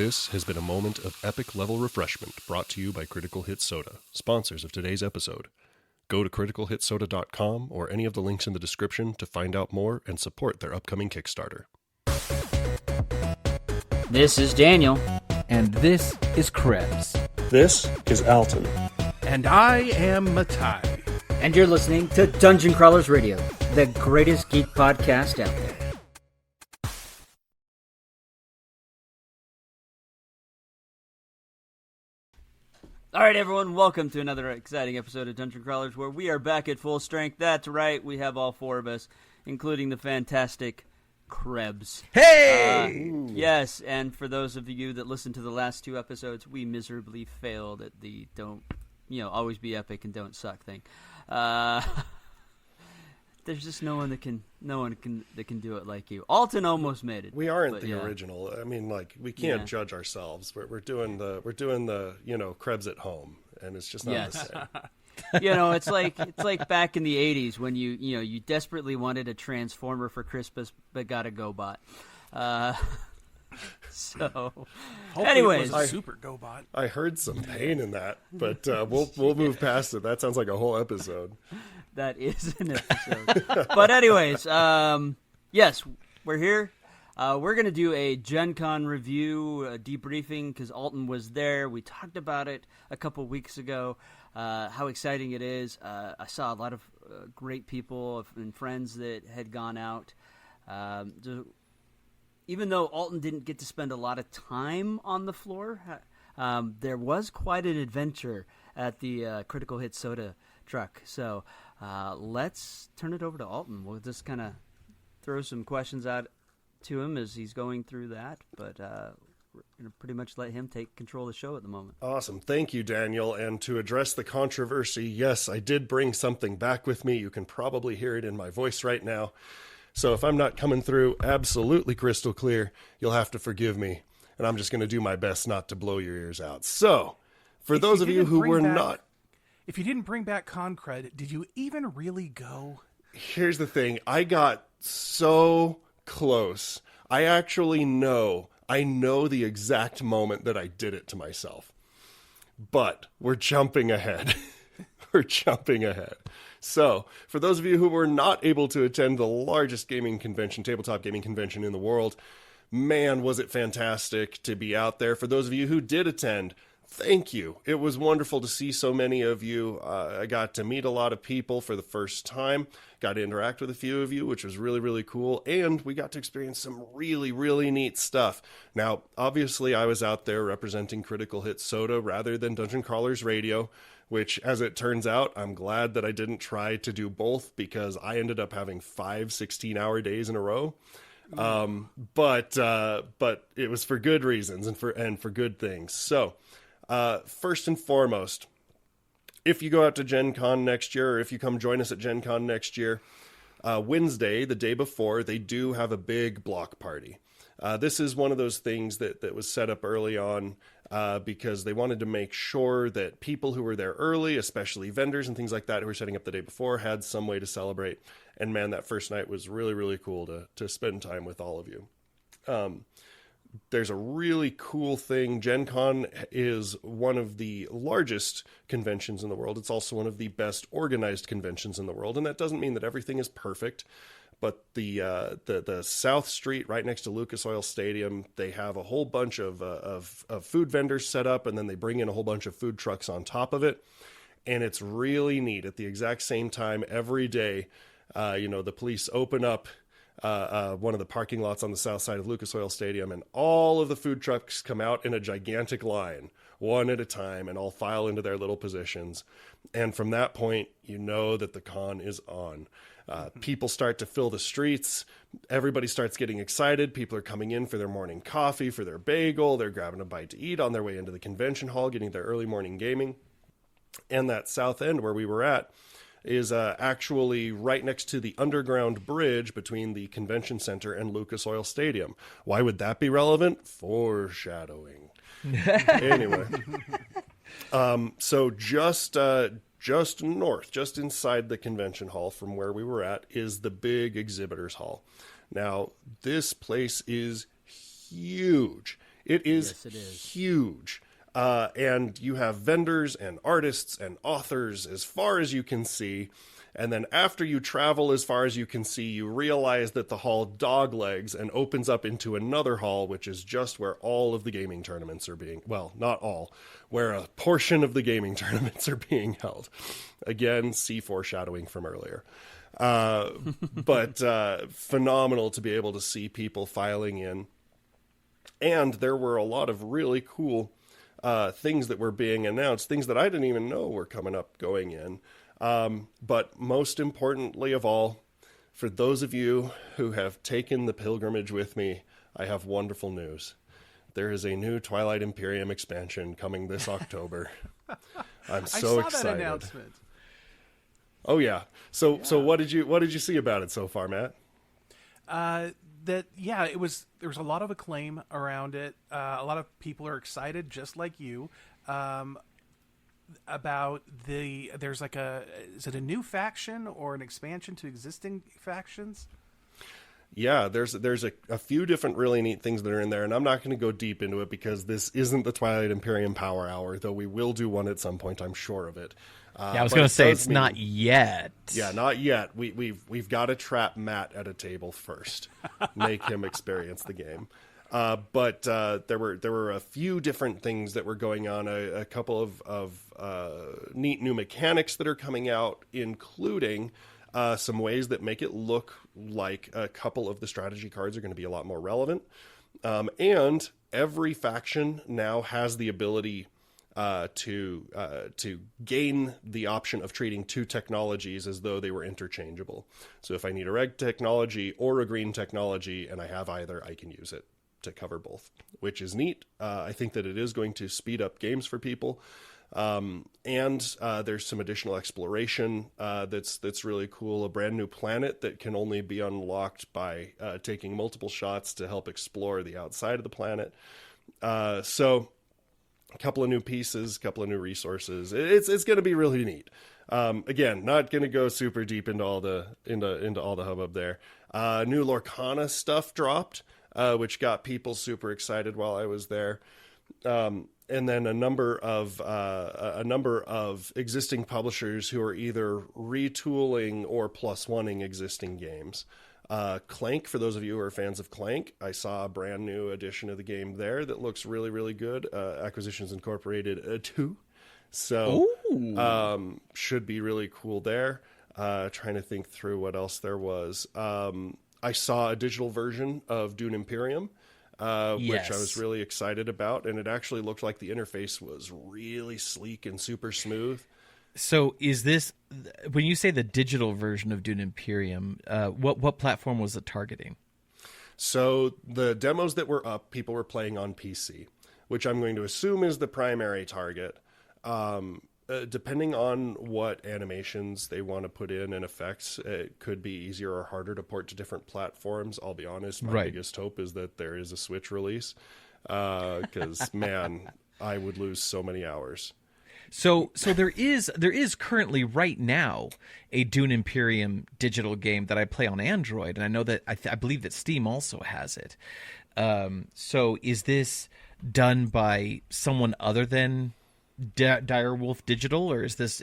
This has been a moment of epic level refreshment brought to you by Critical Hit Soda, sponsors of today's episode. Go to criticalhitsoda.com or any of the links in the description to find out more and support their upcoming Kickstarter. This is Daniel. And this is Krebs. This is Alton. And I am Matai. And you're listening to Dungeon Crawlers Radio, the greatest geek podcast out there. All right, everyone, welcome to another exciting episode of Dungeon Crawlers, where we are back at full strength. That's right, we have all four of us, including the fantastic Krebs. Hey! Yes, and for those of you that listened to the last two episodes, we miserably failed at the don't, always be epic and don't suck thing. There's just no one that can do it like you. Alton almost made it. We aren't the original. I mean, we can't judge ourselves. We're doing the Krebs at home, and it's just not the same. It's like back in the 80s when you desperately wanted a Transformer for Christmas but got a GoBot. Anyways, it was a super GoBot. I heard some pain in that, but we'll move past it. That sounds like a whole episode. That is an episode. But anyways, yes, we're here. We're going to do a GenCon review, a debriefing, because Alton was there. We talked about it a couple weeks ago, how exciting it is. I saw a lot of great people and friends that had gone out. Even though Alton didn't get to spend a lot of time on the floor, there was quite an adventure at the Critical Hit Soda truck. So let's turn it over to Alton. We'll just kind of throw some questions out to him as he's going through that, but we're going to pretty much let him take control of the show at the moment. Awesome. Thank you, Daniel. And to address the controversy, yes, I did bring something back with me. You can probably hear it in my voice right now. So if I'm not coming through absolutely crystal clear, you'll have to forgive me. And I'm just going to do my best not to blow your ears out. So, for those of you who were not... If you didn't bring back Concred, did you even really go? Here's the thing. I got so close. I actually know the exact moment that I did it to myself. But we're jumping ahead. We're jumping ahead. So, for those of you who were not able to attend the largest tabletop gaming convention in the world, man, was it fantastic to be out there. For those of you who did attend, thank you. It was wonderful to see so many of you. I got to meet a lot of people for the first time, got to interact with a few of you, which was really, really cool, and we got to experience some really, really neat stuff. Now, obviously, I was out there representing Critical Hit Soda rather than Dungeon Crawlers Radio, which, as it turns out, I'm glad that I didn't try to do both because I ended up having 5 16-hour days in a row. But it was for good reasons and for good things. So, first and foremost, if you go out to GenCon next year, or if you come join us at GenCon next year, Wednesday, the day before, they do have a big block party. This is one of those things that was set up early on because they wanted to make sure that people who were there early, especially vendors and things like that who were setting up the day before, had some way to celebrate. And man, that first night was really, really cool to spend time with all of you. There's a really cool thing. GenCon is one of the largest conventions in the world. It's also one of the best organized conventions in the world. And that doesn't mean that everything is perfect. But the South Street right next to Lucas Oil Stadium, they have a whole bunch of food vendors set up, and then they bring in a whole bunch of food trucks on top of it. And it's really neat. At the exact same time every day, the police open up one of the parking lots on the south side of Lucas Oil Stadium, and all of the food trucks come out in a gigantic line, one at a time, and all file into their little positions. And from that point, you know that the con is on. People start to fill the streets. Everybody starts getting excited. People are coming in for their morning coffee, for their bagel. They're grabbing a bite to eat on their way into the convention hall, getting their early morning gaming. And that south end where we were at is actually right next to the underground bridge between the convention center and Lucas Oil Stadium. Why would that be relevant? Foreshadowing. Anyway. So just north, just inside the convention hall from where we were at, is the big exhibitors hall. Now, this place is huge. It is, Yes, it is. huge. And you have vendors and artists and authors as far as you can see. And then after you travel as far as you can see, you realize that the hall doglegs and opens up into another hall, which is just where all of the gaming tournaments are being, well, not all, where a portion of the gaming tournaments are being held. Again, see foreshadowing from earlier. But phenomenal to be able to see people filing in. And there were a lot of really cool things that were being announced, things that I didn't even know were coming up going in. But most importantly of all, for those of you who have taken the pilgrimage with me, I have wonderful news. There is a new Twilight Imperium expansion coming this October. I'm so I saw excited. that announcement. Oh yeah. So what did you see about it so far, Matt? There was a lot of acclaim around it. A lot of people are excited, just like you, about there's like is it a new faction or an expansion to existing factions? Yeah, there's a few different really neat things that are in there, and I'm not going to go deep into it because this isn't the Twilight Imperium Power Hour, though we will do one at some point, I'm sure of it. I was going to say it's not yet. Yeah, not yet. We've got to trap Matt at a table first, make him experience the game. But there were a few different things that were going on. A couple of neat new mechanics that are coming out, including some ways that make it look like a couple of the strategy cards are going to be a lot more relevant. And every faction now has the ability to gain the option of treating two technologies as though they were interchangeable. So if I need a red technology or a green technology and I have either, I can use it to cover both, which is neat. I think that it is going to speed up games for people. And there's some additional exploration that's really cool. A brand new planet that can only be unlocked by taking multiple shots to help explore the outside of the planet. So a couple of new pieces, a couple of new resources. It's going to be really neat. Again, not going to go super deep into all the hubbub there. New Lorcana stuff dropped, which got people super excited while I was there. And then a number of existing publishers who are either retooling or +1ing existing games. Clank, for those of you who are fans of Clank, I saw a brand new edition of the game there that looks really, really good. Acquisitions Incorporated 2. So should be really cool there. Trying to think through what else there was. I saw a digital version of Dune Imperium, which I was really excited about, and it actually looked like the interface was really sleek and super smooth. So is this, when you say the digital version of Dune Imperium, what platform was it targeting? So the demos that were up, people were playing on PC, which I'm going to assume is the primary target. Depending on what animations they want to put in and effects, it could be easier or harder to port to different platforms. I'll be honest, my biggest hope is that there is a Switch release, because, man, I would lose so many hours. So there is currently right now a Dune Imperium digital game that I play on Android, and I know that I believe that Steam also has it. So is this done by someone other than Direwolf Digital, or is this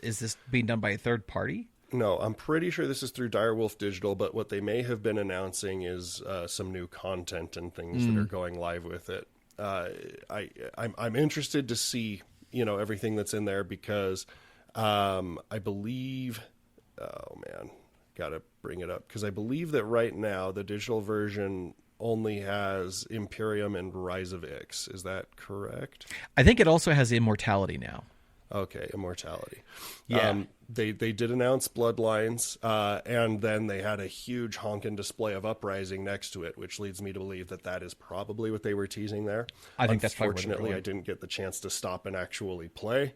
being done by a third party? No, I'm pretty sure this is through Direwolf Digital, but what they may have been announcing is some new content and things that are going live with it. I'm interested to see everything that's in there, because I believe, oh man, gotta bring it up, because I believe that right now the digital version only has Imperium and Rise of Ix. Is that correct? I think it also has Immortality now. Okay, Immortality. Yeah. They did announce Bloodlines, and then they had a huge honkin' display of Uprising next to it, which leads me to believe that is probably what they were teasing there. I think that's probably what they're Unfortunately, doing. I didn't get the chance to stop and actually play,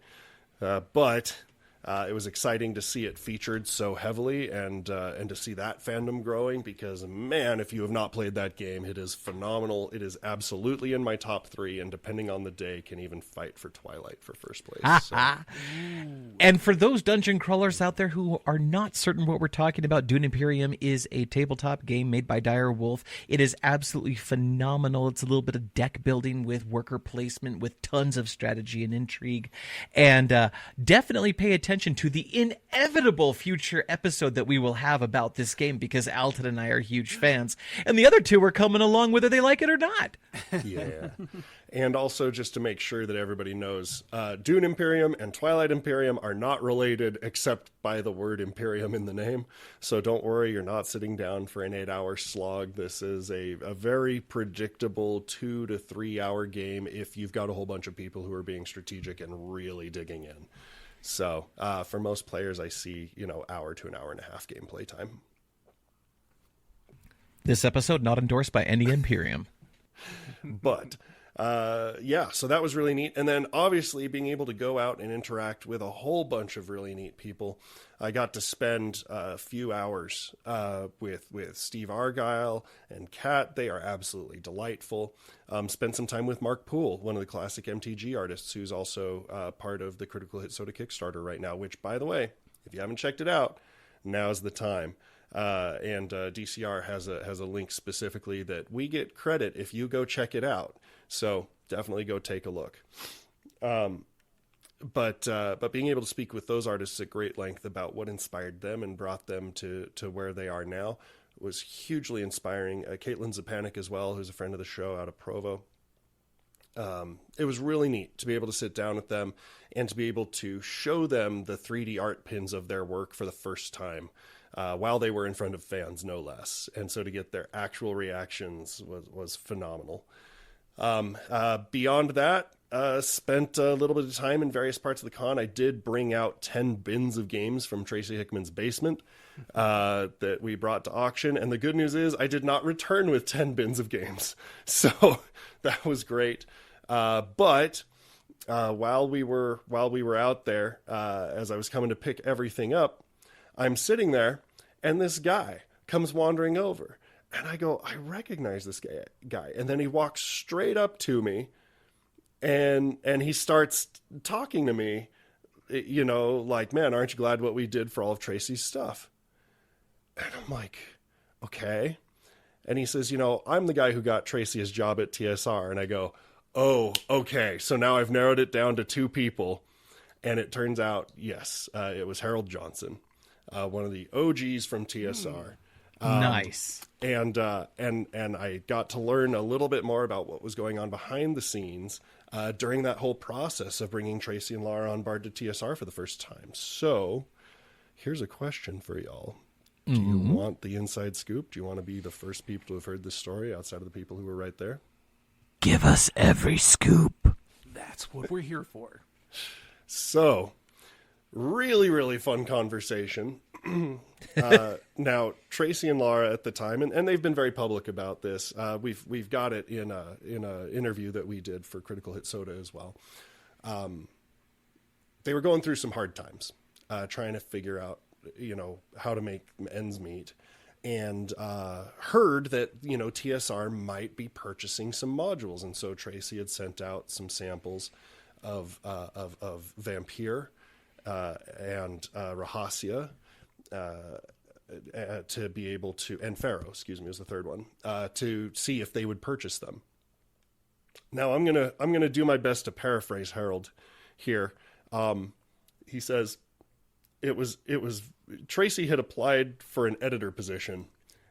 but It was exciting to see it featured so heavily and to see that fandom growing because, man, if you have not played that game, it is phenomenal. It is absolutely in my top 3, and depending on the day, can even fight for Twilight for first place. So. And for those dungeon crawlers out there who are not certain what we're talking about, Dune Imperium is a tabletop game made by Dire Wolf. It is absolutely phenomenal. It's a little bit of deck building with worker placement, with tons of strategy and intrigue. And definitely pay attention to the inevitable future episode that we will have about this game, because Alton and I are huge fans, and the other two are coming along whether they like it or not. Yeah. And also, just to make sure that everybody knows, Dune Imperium and Twilight Imperium are not related except by the word Imperium in the name. So don't worry, you're not sitting down for an 8-hour slog. This is a very predictable 2 to 3 hour game if you've got a whole bunch of people who are being strategic and really digging in. So for most players, I see, hour to an hour and a half gameplay time. This episode not endorsed by any Imperium. But so that was really neat. And then obviously being able to go out and interact with a whole bunch of really neat people. I got to spend a few hours with Steve Argyle and Kat. They are absolutely delightful. Spent some time with Mark Poole, one of the classic MTG artists, who's also part of the Critical Hit Soda Kickstarter right now, which, by the way, if you haven't checked it out, now's the time. And DCR has a link specifically that we get credit if you go check it out. So definitely go take a look. But being able to speak with those artists at great length about what inspired them and brought them to where they are now was hugely inspiring. Caitlin Zapanik as well, who's a friend of the show out of Provo. It was really neat to be able to sit down with them and to be able to show them the 3D art pins of their work for the first time. While they were in front of fans, no less. And so to get their actual reactions was phenomenal. Beyond that, spent a little bit of time in various parts of the con. I did bring out 10 bins of games from Tracy Hickman's basement that we brought to auction. And the good news is I did not return with 10 bins of games. So that was great. But while we were out there, as I was coming to pick everything up, I'm sitting there, and this guy comes wandering over. And I go, I recognize this guy. And then he walks straight up to me, and he starts talking to me, like, man, aren't you glad what we did for all of Tracy's stuff? And I'm like, okay. And he says, I'm the guy who got Tracy his job at TSR. And I go, oh, okay. So now I've narrowed it down to 2 people. And it turns out, yes, it was Harold Johnson. One of the OGs from TSR. Nice. And I got to learn a little bit more about what was going on behind the scenes during that whole process of bringing Tracy and Laura on board to TSR for the first time. So here's a question for y'all. Do you want the inside scoop? Do you want to be the first people to have heard this story outside of the people who were right there? Give us every scoop. That's what we're here for. So, really, really fun conversation. Now, Tracy and Laura at the time, and they've been very public about this. We've got it in a interview that we did for Critical Hit Soda as well. They were going through some hard times, trying to figure out, how to make ends meet, and heard that TSR might be purchasing some modules, and so Tracy had sent out some samples of Vampire and Rahasia. To be able to, and Pharaoh, was the third one, to see if they would purchase them. Now I'm gonna do my best to paraphrase Harold here. He says it was Tracy had applied for an editor position,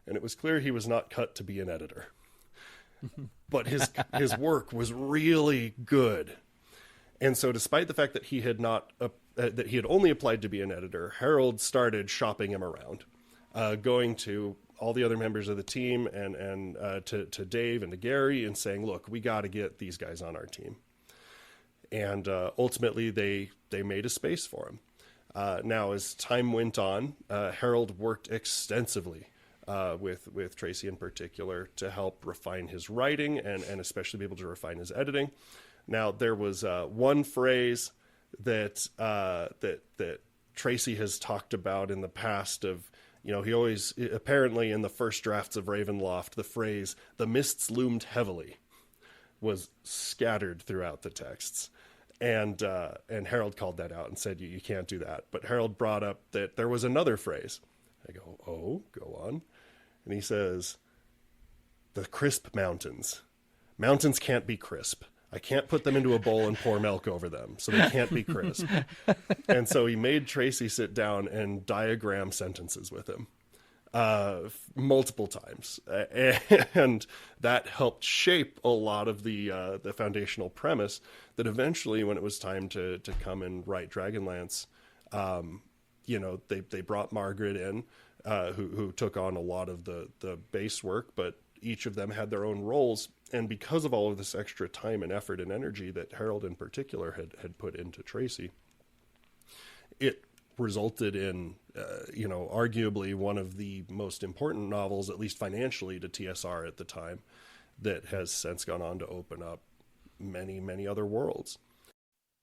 and it was clear he was not cut to be an editor. But his work was really good. And so despite the fact that he had not that he had only applied to be an editor, Harold started shopping him around, going to all the other members of the team and to Dave and to Gary and saying, look, we got to get these guys on our team. And ultimately they made a space for him. Now, as time went on, Harold worked extensively with Tracy in particular to help refine his writing and especially be able to refine his editing. Now, there was one phrase that Tracy has talked about in the past of, he always, apparently in the first drafts of Ravenloft, the phrase, "the mists loomed heavily," was scattered throughout the texts. And Harold called that out and said, you can't do that. But Harold brought up that there was another phrase. I go, oh, go on. And he says, "the crisp mountains. Mountains can't be crisp. I can't put them into a bowl and pour milk over them, so they can't be crisp." And so he made Tracy sit down and diagram sentences with him multiple times. And that helped shape a lot of the foundational premise that eventually, when it was time to come and write Dragonlance, they brought Margaret in, who took on a lot of the base work, but each of them had their own roles. And because of all of this extra time and effort and energy that Harold in particular had put into Tracy, it resulted in, arguably one of the most important novels, at least financially, to TSR at the time, that has since gone on to open up many, many other worlds.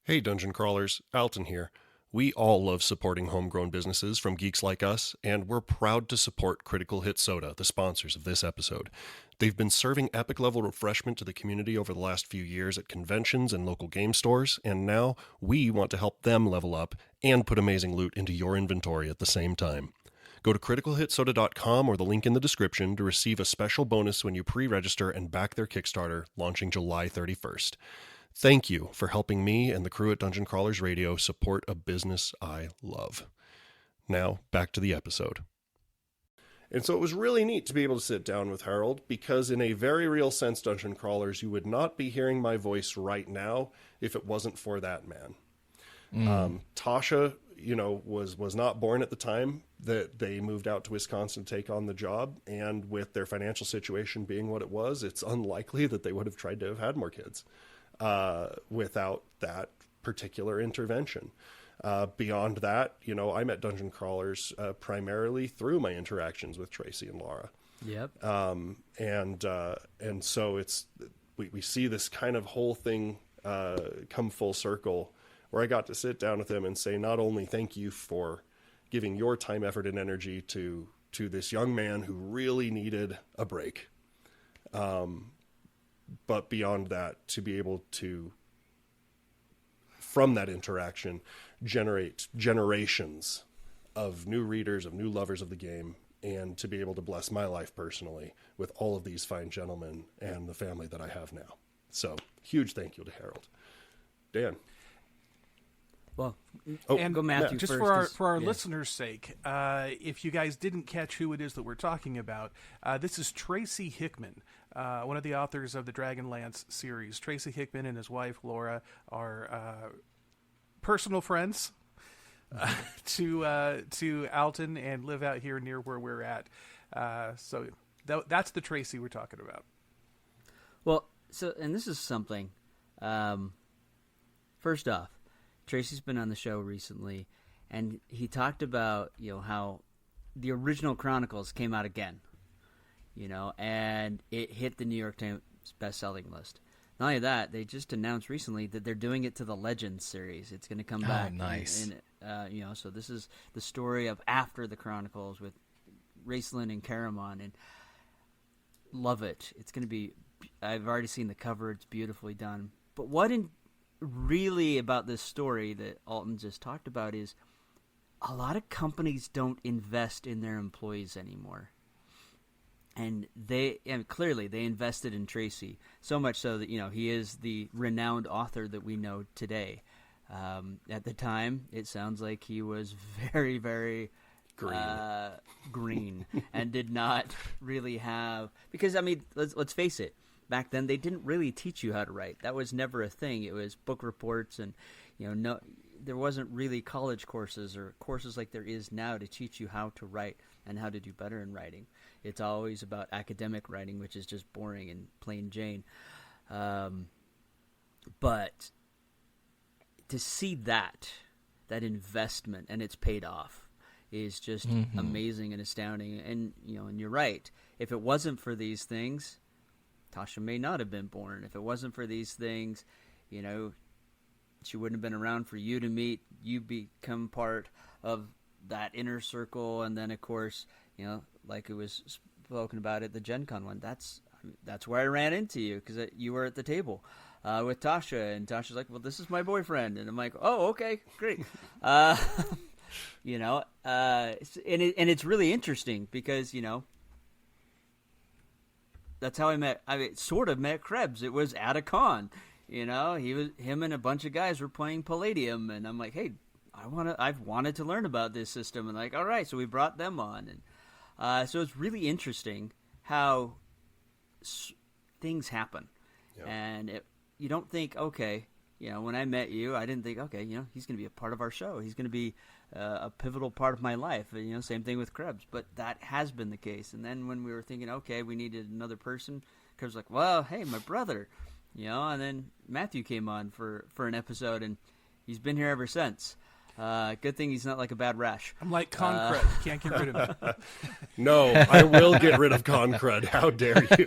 Hey, Dungeon Crawlers, Alton here. We all love supporting homegrown businesses from geeks like us, and we're proud to support Critical Hit Soda, the sponsors of this episode. They've been serving epic-level refreshment to the community over the last few years at conventions and local game stores, and now we want to help them level up and put amazing loot into your inventory at the same time. Go to criticalhitsoda.com or the link in the description to receive a special bonus when you pre-register and back their Kickstarter, launching July 31st. Thank you for helping me and the crew at Dungeon Crawlers Radio support a business I love. Now, back to the episode. And so it was really neat to be able to sit down with Harold, because in a very real sense, Dungeon Crawlers, you would not be hearing my voice right now if it wasn't for that man. Tasha, was not born at the time that they moved out to Wisconsin to take on the job. And with their financial situation being what it was, it's unlikely that they would have tried to have had more kids without that particular intervention. Beyond that, I met Dungeon Crawlers primarily through my interactions with Tracy and Laura. Yep. And so we see this kind of whole thing come full circle, where I got to sit down with them and say, not only thank you for giving your time, effort, and energy to this young man who really needed a break, but beyond that, to be able to, from that interaction, generate generations of new readers, of new lovers of the game, and to be able to bless my life personally with all of these fine gentlemen and the family that I have now. So, huge thank you to Harold. Dan. Well, And go Matthew just first, for our listeners' sake, if you guys didn't catch who it is that we're talking about, this is Tracy Hickman, one of the authors of the Dragonlance series. Tracy Hickman and his wife Laura are personal friends to Alton and live out here near where we're at. So that's the Tracy we're talking about. Well, and this is something. First off, Tracy's been on the show recently, and he talked about how the original Chronicles came out again, and it hit the New York Times best-selling list. Not only that, they just announced recently that they're doing it to the Legends series. It's going to come back. Nice. So this is the story of after the Chronicles with Raceland and Caramon, and love it. It's going to be. I've already seen the cover. It's beautifully done. But what really about this story that Alton just talked about is a lot of companies don't invest in their employees anymore. And clearly they invested in Tracy, so much so that, he is the renowned author that we know today. At the time, it sounds like he was very, very green and did not really have, because, let's face it, back then they didn't really teach you how to write. That was never a thing. It was book reports and, there wasn't really college courses or courses like there is now to teach you how to write and how to do better in writing. It's always about academic writing, which is just boring and plain Jane. But to see that investment, and it's paid off, is just amazing and astounding. And, and you're right. If it wasn't for these things, Tasha may not have been born. If it wasn't for these things, she wouldn't have been around for you to meet. You become part of that inner circle, and then of course, like it was spoken about at the GenCon one. That's where I ran into you, because you were at the table with Tasha, and Tasha's like, "Well, this is my boyfriend," and I'm like, "Oh, okay, great." And it's really interesting because that's how I sort of met Krebs. It was at a con. Him and a bunch of guys were playing Palladium, and I'm like, "Hey, I've wanted to learn about this system," and like, all right, so we brought them on, and so it's really interesting how things happen, and you don't think, okay, when I met you, I didn't think, okay, he's going to be a part of our show, he's going to be a pivotal part of my life, same thing with Krebs, but that has been the case. And then when we were thinking, okay, we needed another person, Krebs was like, well, hey, my brother, and then Matthew came on for an episode, and he's been here ever since. Good thing he's not like a bad rash. I'm like Concrete. You can't get rid of him. No, I will get rid of Concred. How dare you?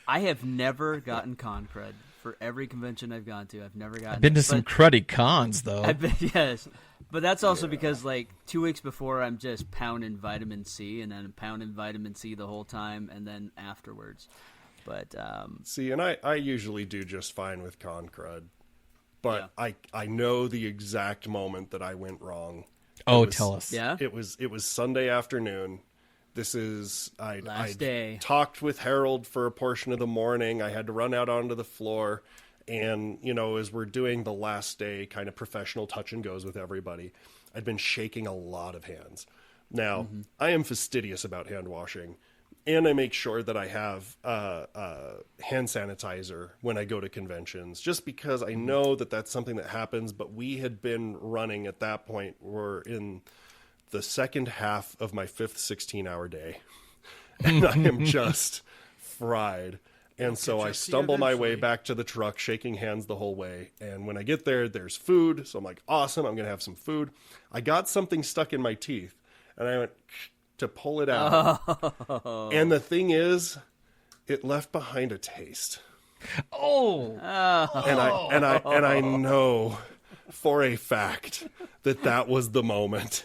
I have never gotten Concred. For every convention I've gone to, I've never gotten I've been to some cruddy cons, though. Yes. But that's also because, like, 2 weeks before, I'm just pounding vitamin C, and then I'm pounding vitamin C the whole time, and then afterwards. But see, and I usually do just fine with Concred. But I know the exact moment that I went wrong. Tell us. Yeah? It was Sunday afternoon. This is Last day. Talked with Harold for a portion of the morning. I had to run out onto the floor, and as we're doing the last day kind of professional touch and goes with everybody, I'd been shaking a lot of hands. Now, I am fastidious about hand washing, and I make sure that I have hand sanitizer when I go to conventions, just because I know that that's something that happens. But we had been running at that point. We're in the second half of my fifth 16-hour day, and I am just fried. And so I stumble my way back to the truck, shaking hands the whole way. And when I get there, there's food. So I'm like, awesome, I'm going to have some food. I got something stuck in my teeth, and I went to pull it out. Oh. And the thing is, it left behind a taste. Oh. And I know for a fact that was the moment.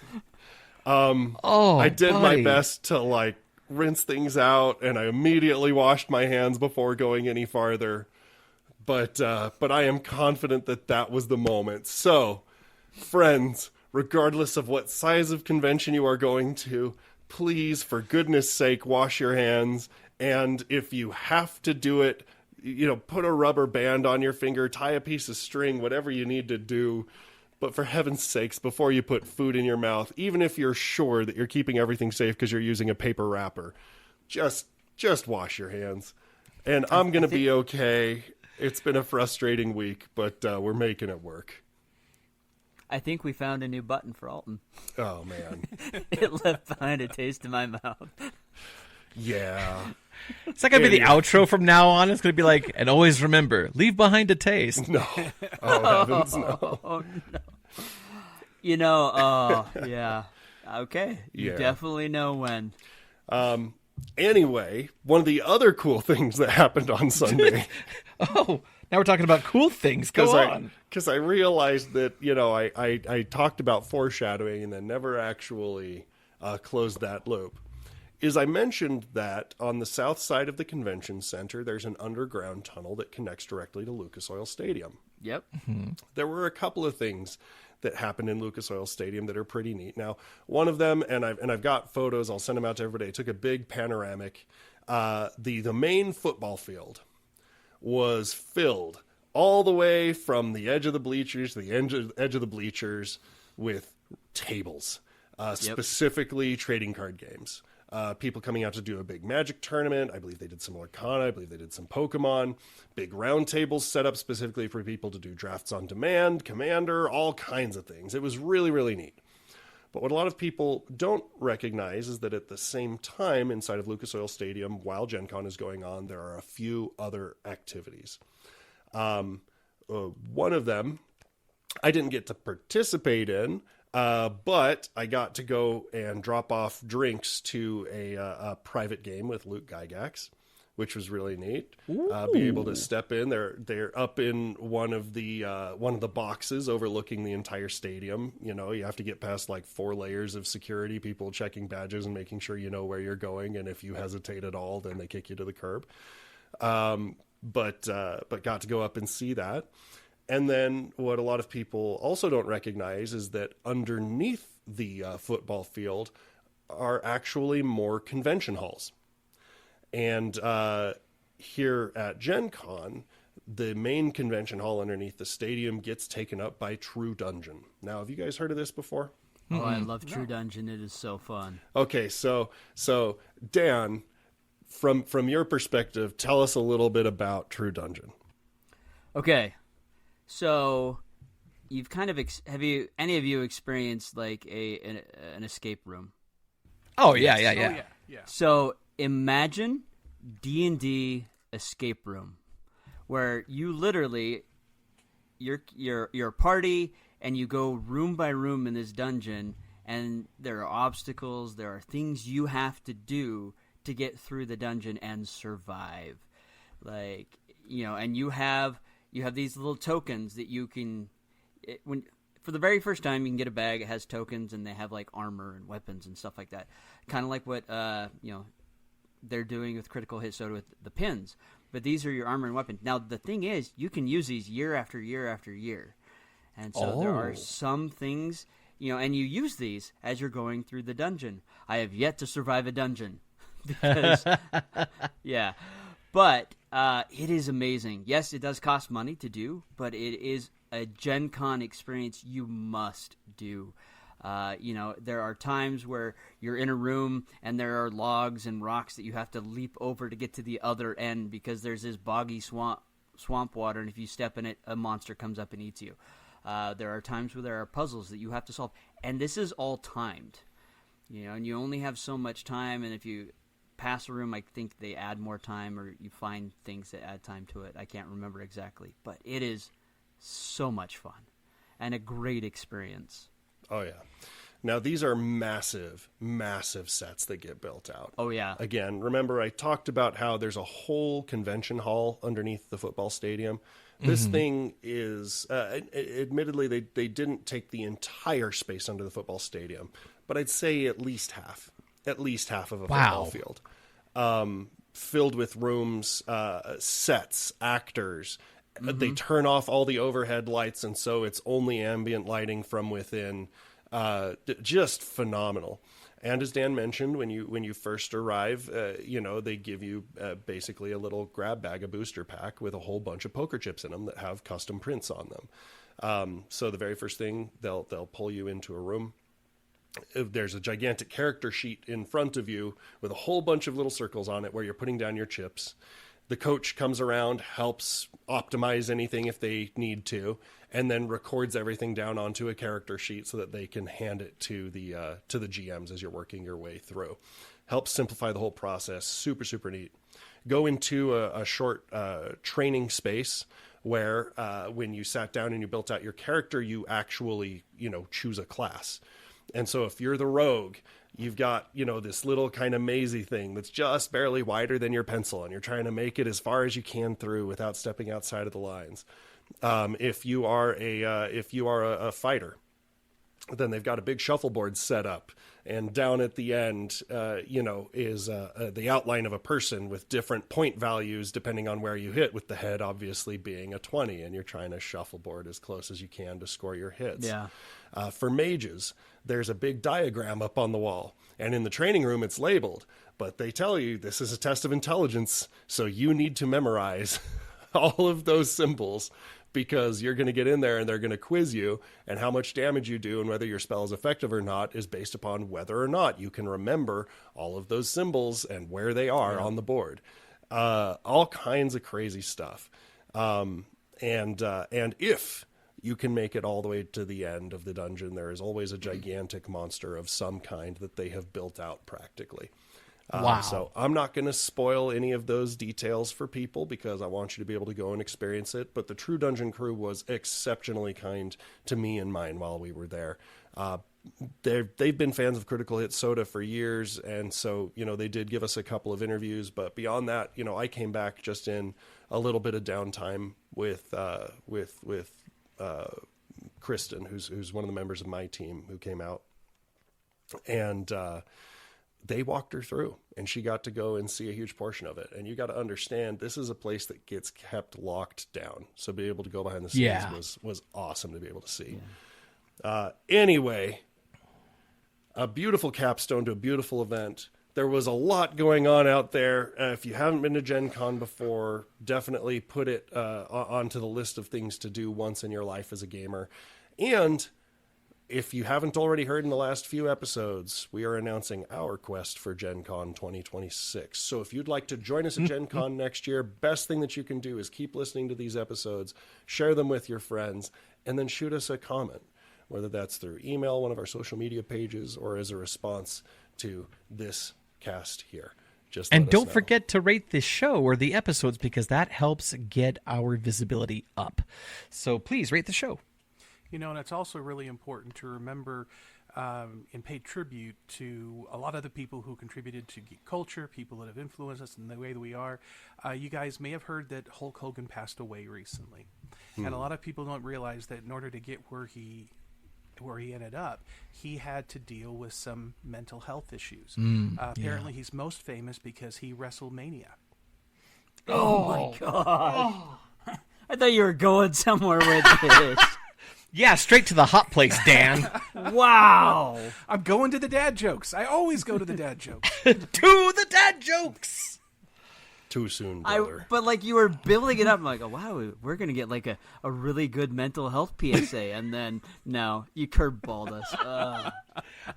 I did my best to rinse things out, and I immediately washed my hands before going any farther. But I am confident that was the moment. So, friends, regardless of what size of convention you are going to, please, for goodness sake, wash your hands. And if you have to do it, put a rubber band on your finger, tie a piece of string, whatever you need to do. But for heaven's sakes, before you put food in your mouth, even if you're sure that you're keeping everything safe because you're using a paper wrapper, just wash your hands. And I'm going to be okay. It's been a frustrating week, but we're making it work. I think we found a new button for Alton. Oh, man. It left behind a taste in my mouth. Yeah. It's not going to be the outro from now on. It's going to be like, and always remember, leave behind a taste. No. Oh, heavens, no. Oh, no. Yeah. Okay. You definitely know when. Anyway, one of the other cool things that happened on Sunday. Oh, now we're talking about cool things. Go on. Because I realized that, I talked about foreshadowing and then never actually closed that loop. Is I mentioned that on the south side of the convention center, there's an underground tunnel that connects directly to Lucas Oil Stadium. Yep. Mm-hmm. There were a couple of things that happened in Lucas Oil Stadium that are pretty neat. Now, one of them, and I've got photos, I'll send them out to everybody. I took a big panoramic. The main football field was filled all the way from the edge of the bleachers to the edge of the bleachers with tables, specifically trading card games. People coming out to do a big Magic tournament. I believe they did some Arcana. I believe they did some Pokemon. Big round tables set up specifically for people to do drafts on demand, Commander, all kinds of things. It was really, really neat. But what a lot of people don't recognize is that at the same time inside of Lucas Oil Stadium, while GenCon is going on, there are a few other activities. One of them I didn't get to participate in, but I got to go and drop off drinks to a private game with Luke Gygax. which was really neat. Be able to step in. They're up in one of the boxes overlooking the entire stadium. You know, you have to get past like 4 layers of security, people checking badges and making sure you know where you're going. And if you hesitate at all, then they kick you to the curb. But got to go up and see that. And then what a lot of people also don't recognize is that underneath the football field are actually more convention halls. And here at GenCon, the main convention hall underneath the stadium gets taken up by True Dungeon. Now, have you guys heard of this before? Oh, I love True Dungeon. It is so fun. Okay, so Dan, from your perspective, tell us a little bit about True Dungeon. Okay, so you've kind of any of you experienced like an escape room? Oh yeah. Yeah. So imagine D&D escape room, where you literally you're a party and you go room by room in this dungeon, and there are obstacles, there are things you have to do to get through the dungeon and survive. Like, you know, and you have these little tokens that you can for the very first time, you can get a bag. It has tokens, and they have like armor and weapons and stuff like that. Kind of like what they're doing with Critical Hit Soda with the pins. But these are your armor and weapons. Now the thing is, you can use these year after year after year, and so there are some things, you know, and you use these as you're going through the dungeon. I have yet to survive a dungeon because, yeah, but it is amazing. Yes, it does cost money to do, but it is a Gen Con experience you must do. There are times where you're in a room and there are logs and rocks that you have to leap over to get to the other end because there's this boggy swamp water, and if you step in it, a monster comes up and eats you. There are times where there are puzzles that you have to solve, and this is all timed. You know, and you only have so much time, and if you pass a room, I think they add more time, or you find things that add time to it. I can't remember exactly, but it is so much fun and a great experience. Oh, yeah. Now, these are massive, massive sets that get built out. Oh, yeah. Again, remember I talked about how there's a whole convention hall underneath the football stadium. This thing is, admittedly, they didn't take the entire space under the football stadium, but I'd say at least half of a football field. Filled with rooms, sets, actors. They turn off all the overhead lights, and so it's only ambient lighting from within. Just phenomenal. And as Dan mentioned, when you first arrive, they give you basically a little grab bag, a booster pack with a whole bunch of poker chips in them that have custom prints on them. So the very first thing, they'll pull you into a room. There's a gigantic character sheet in front of you with a whole bunch of little circles on it where you're putting down your chips. The coach comes around, helps optimize anything if they need to, and then records everything down onto a character sheet so that they can hand it to the GMs as you're working your way through. Helps simplify the whole process. Super, super neat. Go into a short training space where when you sat down and you built out your character, you actually, choose a class. And so if you're the rogue, you've got, this little kind of mazy thing that's just barely wider than your pencil, and you're trying to make it as far as you can through without stepping outside of the lines. If you are a fighter, then they've got a big shuffleboard set up, and down at the end, is the outline of a person with different point values depending on where you hit, with the head obviously being a 20, and you're trying to shuffleboard as close as you can to score your hits. Yeah. For mages, there's a big diagram up on the wall, and in the training room it's labeled, but they tell you this is a test of intelligence, so you need to memorize all of those symbols, because you're going to get in there and they're going to quiz you, and how much damage you do and whether your spell is effective or not is based upon whether or not you can remember all of those symbols and where they are on the board. All kinds of crazy stuff. And if you can make it all the way to the end of the dungeon, there is always a gigantic monster of some kind that they have built out practically. Wow. So I'm not going to spoil any of those details for people because I want you to be able to go and experience it. But the True Dungeon crew was exceptionally kind to me and mine while we were there. they've been fans of Critical Hit Soda for years, and so they did give us a couple of interviews. But beyond that, I came back just in a little bit of downtime with Kristen, who's one of the members of my team who came out, and they walked her through, and she got to go and see a huge portion of it. And you got to understand, this is a place that gets kept locked down. So be able to go behind the scenes was awesome to be able to see. Yeah. Anyway, a beautiful capstone to a beautiful event. There was a lot going on out there. If you haven't been to GenCon before, definitely put it onto the list of things to do once in your life as a gamer. And if you haven't already heard in the last few episodes, we are announcing our quest for GenCon 2026. So if you'd like to join us at GenCon next year, best thing that you can do is keep listening to these episodes, share them with your friends, and then shoot us a comment, whether that's through email, one of our social media pages, or as a response to this cast here. And don't forget to rate this show or the episodes, because that helps get our visibility up. So please rate the show. And it's also really important to remember and pay tribute to a lot of the people who contributed to geek culture, people that have influenced us in the way that we are. You guys may have heard that Hulk Hogan passed away recently. And a lot of people don't realize that in order to get where he ended up, he had to deal with some mental health issues. Apparently, he's most famous because he WrestleMania. Oh my God. I thought you were going somewhere with this. Yeah, straight to the hot place, Dan. Wow. I'm going to the dad jokes. I always go to the dad jokes. To the dad jokes. Too soon, brother. But you were building it up. I'm like, oh, wow, we're going to get like a really good mental health PSA. And then, no, you curveballed us.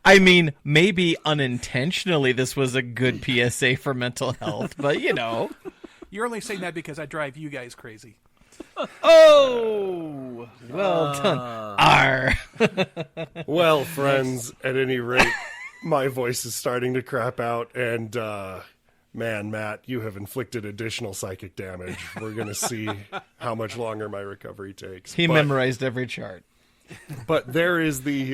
I mean, maybe unintentionally this was a good PSA for mental health, but You're only saying that because I drive you guys crazy. Oh, well done. R. Well, friends, at any rate, my voice is starting to crap out, and man, Matt, you have inflicted additional psychic damage. We're going to see how much longer my recovery takes. He memorized every chart. But there is the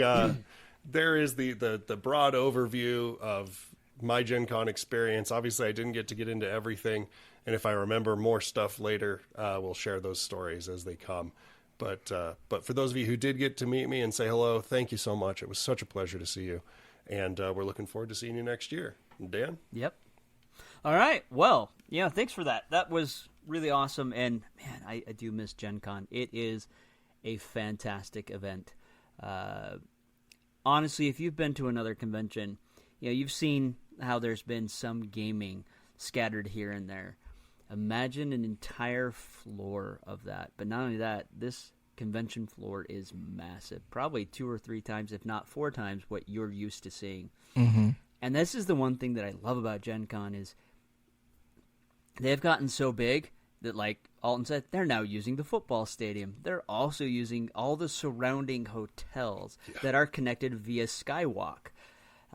broad overview of my Gen Con experience. Obviously, I didn't get into everything. And if I remember more stuff later, we'll share those stories as they come. But for those of you who did get to meet me and say hello, thank you so much. It was such a pleasure to see you. And we're looking forward to seeing you next year. Dan? Yep. All right. Well, thanks for that. That was really awesome. And, man, I do miss Gen Con. It is a fantastic event. Honestly, if you've been to another convention, you've seen how there's been some gaming scattered here and there. Imagine an entire floor of that. But not only that, this convention floor is massive. Probably 2 or 3 times, if not 4 times, what you're used to seeing. Mm-hmm. And this is the one thing that I love about Gen Con is they've gotten so big that, like Alton said, they're now using the football stadium. They're also using all the surrounding hotels that are connected via Skywalk.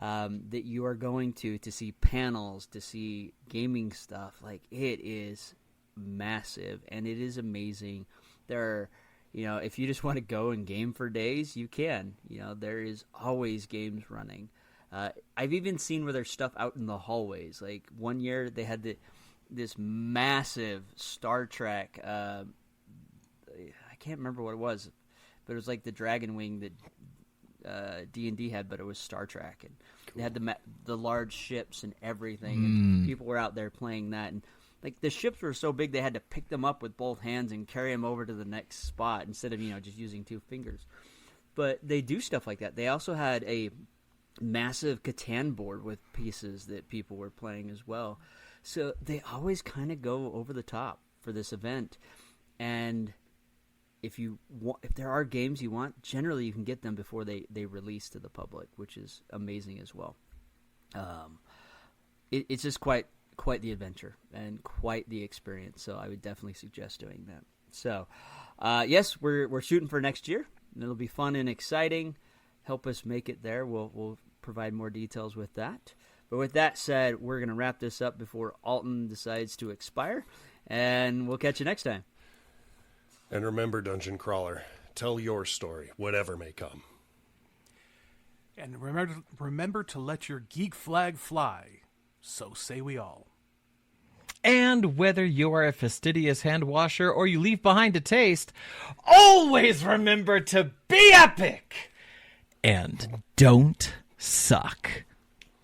That you are going to see panels, to see gaming stuff. Like, it is massive, and it is amazing. There are, if you just want to go and game for days, you can. There is always games running. I've even seen where there's stuff out in the hallways. Like, one year they had this massive Star Trek, I can't remember what it was, but it was like the Dragon Wing that D&D had, but it was Star Trek, and they had the large ships and everything, and people were out there playing that, and like the ships were so big they had to pick them up with both hands and carry them over to the next spot instead of just using 2 fingers. But they do stuff like that. They also had a massive Catan board with pieces that people were playing as well. So they always kind of go over the top for this event, and if there are games you want, generally you can get them before they release to the public, which is amazing as well. It's just quite the adventure and quite the experience. So I would definitely suggest doing that. So yes, we're shooting for next year. It'll be fun and exciting. Help us make it there. We'll provide more details with that. But with that said, we're going to wrap this up before Alton decides to expire, and we'll catch you next time. And remember, Dungeon Crawler, tell your story, whatever may come. And remember to let your geek flag fly. So say we all. And whether you are a fastidious hand washer or you leave behind a taste, always remember to be epic and don't suck.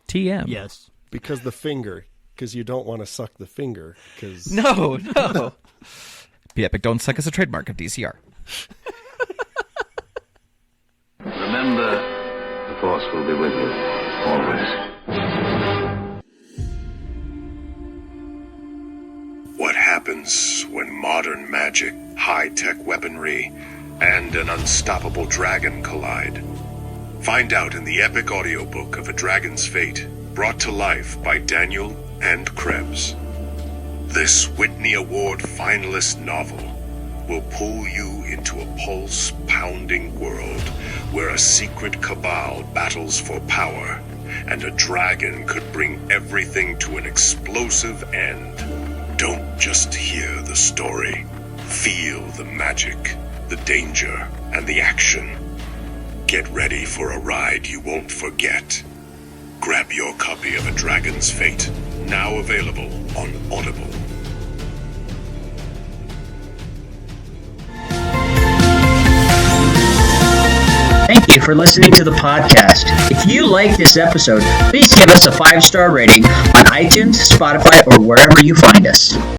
TM. Yes. Because you don't want to suck the finger. Because No. Be epic, don't suck is a trademark of DCR. Remember, the Force will be with you, always. What happens when modern magic, high-tech weaponry, and an unstoppable dragon collide? Find out in the epic audiobook of A Dragon's Fate, brought to life by Daniel and Krebs. This Whitney Award finalist novel will pull you into a pulse-pounding world where a secret cabal battles for power, and a dragon could bring everything to an explosive end. Don't just hear the story. Feel the magic, the danger, and the action. Get ready for a ride you won't forget. Grab your copy of A Dragon's Fate, now available on Audible. Thank you for listening to the podcast. If you like this episode, please give us a 5-star rating on iTunes, Spotify, or wherever you find us.